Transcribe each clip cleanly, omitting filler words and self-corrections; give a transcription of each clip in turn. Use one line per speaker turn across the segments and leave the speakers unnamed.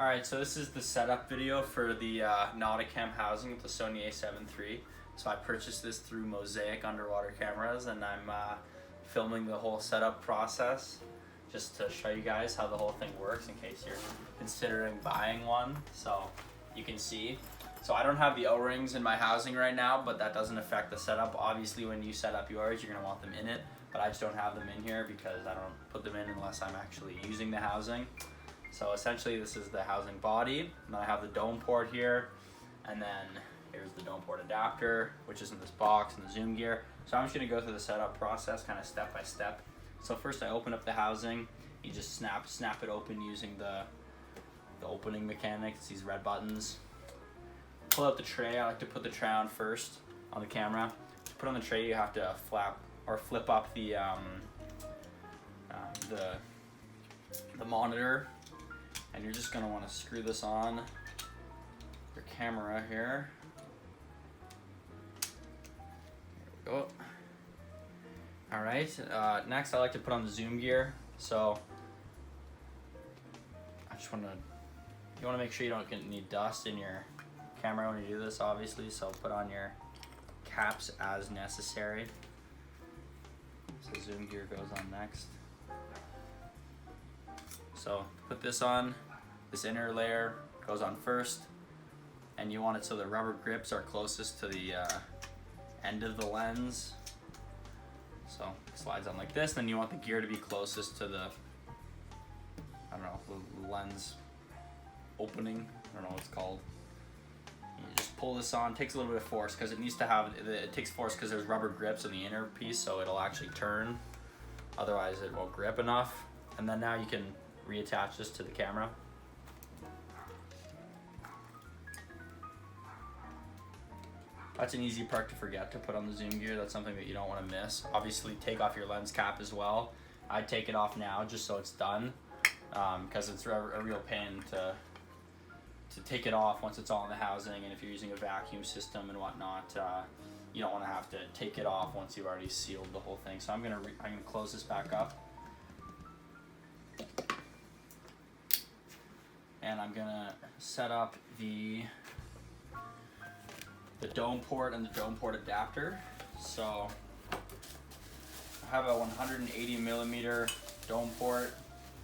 Alright, so this is the setup video for the Nauticam housing with the Sony A7III. So I purchased this through Mosaic underwater cameras, and I'm filming the whole setup process just to show you guys how the whole thing works in case you're considering buying one. So you can see. So I don't have the O-rings in my housing right now, but that doesn't affect the setup. Obviously when you set up yours, you're going to want them in it, but I just don't have them in here because I don't put them in unless I'm actually using the housing. So essentially this is the housing body, and then I have the dome port here, and then here's the dome port adapter, which is in this box, and the zoom gear. So I'm just going to go through the setup process kind of step by step. So first I open up the housing. You just snap it open using the opening mechanics, these red buttons. Pull out the tray. I like to put the tray on first on the camera. To put on the tray, you have to flip up the monitor, and you're just going to want to screw this on your camera here. Here we go. All right. Next, I like to put on the zoom gear. So you want to make sure you don't get any dust in your camera when you do this, obviously. So put on your caps as necessary. So zoom gear goes on next. So put this on. This inner layer goes on first, and you want it so the rubber grips are closest to the end of the lens. So it slides on like this. Then you want the gear to be closest to the, the lens opening. I don't know what it's called. You just pull this on. It takes a little bit of force because it takes force because there's rubber grips in the inner piece, so it'll actually turn. Otherwise it won't grip enough. And then now you can reattach this to the camera. That's an easy part to forget, to put on the zoom gear. That's something that you don't want to miss. Obviously take off your lens cap as well. I'd take it off now just so it's done, because it's a real pain to take it off once it's all in the housing, and if you're using a vacuum system and whatnot, you don't want to have to take it off once you've already sealed the whole thing. So I'm gonna close this back up, and I'm gonna set up the dome port and the dome port adapter. So I have a 180 millimeter dome port,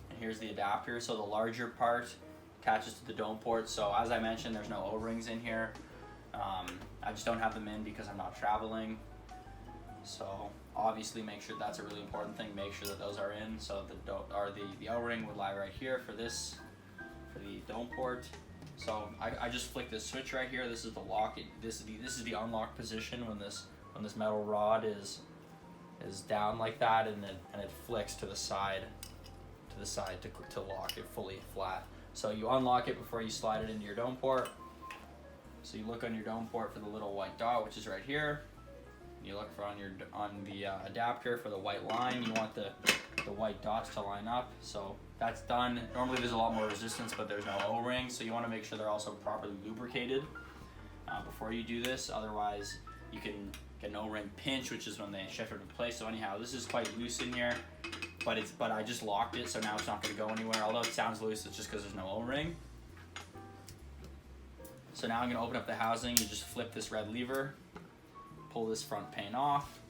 and here's the adapter. So the larger part attaches to the dome port. So as I mentioned, there's no O-rings in here. I just don't have them in because I'm not traveling. So obviously make sure that's a really important thing. Make sure that those are in. So the O-ring would lie right here for the dome port. So I just flick this switch right here. This is the lock. This is the unlock position when this metal rod is down like that, and it flicks to the side to lock it fully flat. So you unlock it before you slide it into your dome port. So you look on your dome port for the little white dot, which is right here. You look for on the adapter for the white line. You want the white dots to line up. So that's done. Normally there's a lot more resistance, but there's no O-ring, so you want to make sure they're also properly lubricated before you do this. Otherwise you can get an O-ring pinch, which is when they shift it in place. So anyhow, this is quite loose in here, but I just locked it, so now it's not going to go anywhere. Although it sounds loose, it's just because there's no O-ring. So now I'm going to open up the housing. You just flip this red lever, pull this front pane off.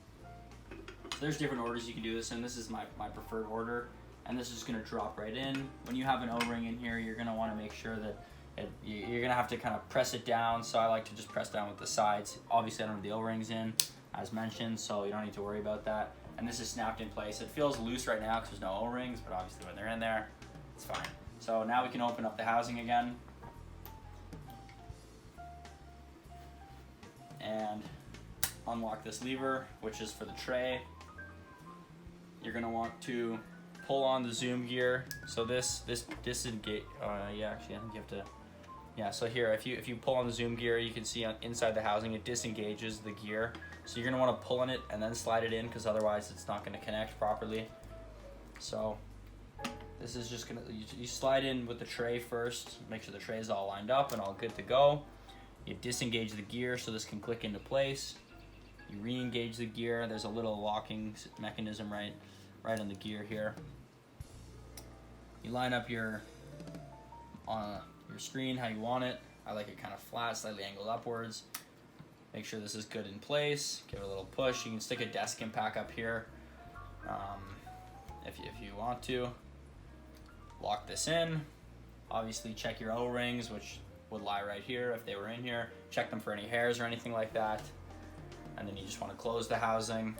So there's different orders you can do this in. This is my preferred order, and this is going to drop right in. When you have an O-ring in here, you're going to want to make sure that you're going to have to kind of press it down. So I like to just press down with the sides. Obviously I don't have the O-rings in, as mentioned, so you don't need to worry about that. And this is snapped in place. It feels loose right now because there's no O-rings, but obviously when they're in there, it's fine. So now we can open up the housing again, and unlock this lever, which is for the tray. You're gonna want to pull on the zoom gear. So this disengage. Yeah, actually, I think you have to. Yeah. So here, if you pull on the zoom gear, you can see inside the housing it disengages the gear. So you're gonna want to pull on it and then slide it in, because otherwise it's not gonna connect properly. So this is just gonna you slide in with the tray first. Make sure the tray is all lined up and all good to go. You disengage the gear so this can click into place. You re-engage the gear. There's a little locking mechanism right on the gear here. You line up your your screen how you want it. I like it kind of flat, slightly angled upwards. Make sure this is good in place. Give it a little push. You can stick a desk impact up here if you want to. Lock this in. Obviously check your O-rings, which would lie right here if they were in here. Check them for any hairs or anything like that. And then you just want to close the housing.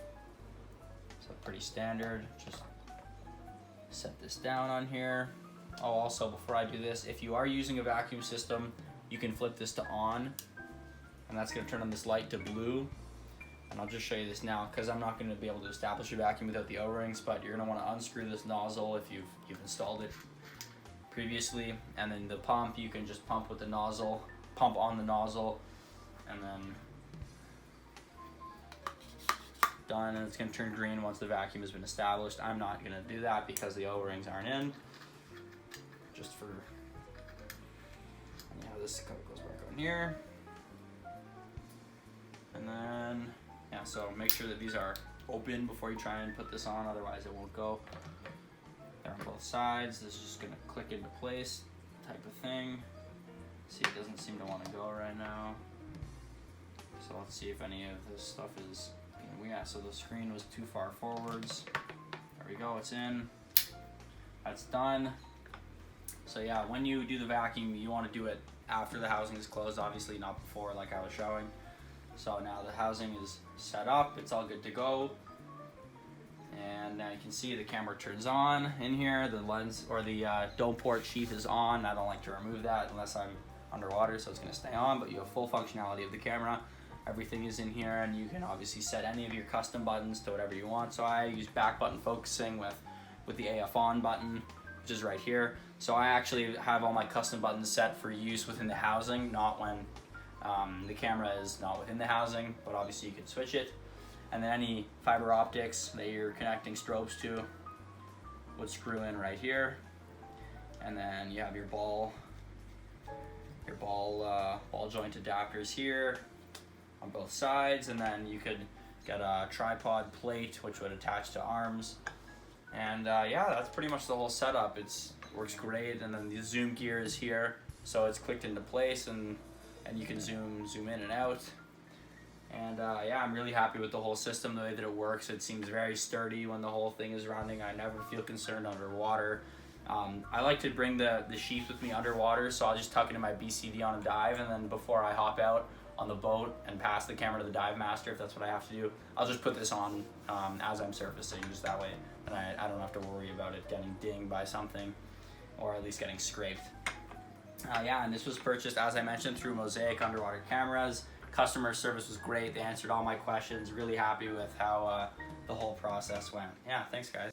So pretty standard. Just set this down on here. Oh, also before I do this, if you are using a vacuum system, you can flip this to on, and that's going to turn on this light to blue. And I'll just show you this now because I'm not going to be able to establish a vacuum without the O-rings, but you're going to want to unscrew this nozzle if you've installed it previously, and then the pump, you can just pump with the nozzle, pump on the nozzle, and then done, and it's going to turn green once the vacuum has been established. I'm not going to do that because the O-rings aren't in. Just for, yeah, this goes back on here. And then, yeah, so make sure that these are open before you try and put this on, otherwise it won't go. They're on both sides. This is just going to click into place type of thing. See, it doesn't seem to want to go right now. So let's see if any of this stuff is, yeah, so the screen was too far forwards. There we go, it's in. That's done. So yeah, when you do the vacuum, you want to do it after the housing is closed, obviously not before like I was showing. So now the housing is set up, it's all good to go. And now you can see the camera turns on in here, the lens or the dome port sheath is on. I don't like to remove that unless I'm underwater, so it's going to stay on, but you have full functionality of the camera. Everything is in here, and you can obviously set any of your custom buttons to whatever you want. So I use back button focusing with the AF on button, which is right here. So I actually have all my custom buttons set for use within the housing, not when the camera is not within the housing, but obviously you can switch it. And then any fiber optics that you're connecting strobes to would screw in right here. And then you have your ball joint adapters here on both sides, and then you could get a tripod plate which would attach to arms. And yeah, that's pretty much the whole setup. It works great, and then the zoom gear is here, so it's clicked into place, and you can zoom in and out. And yeah, I'm really happy with the whole system, the way that it works. It seems very sturdy when the whole thing is running. I never feel concerned underwater. I like to bring the sheath with me underwater, so I'll just tuck it in my BCD on a dive, and then before I hop out on the boat and pass the camera to the dive master, if that's what I have to do, I'll just put this on as I'm surfacing, just that way, and I don't have to worry about it getting dinged by something, or at least getting scraped. Yeah, and this was purchased, as I mentioned, through Mosaic Underwater Cameras. Customer service was great. They answered all my questions. Really happy with how the whole process went. Yeah, thanks guys.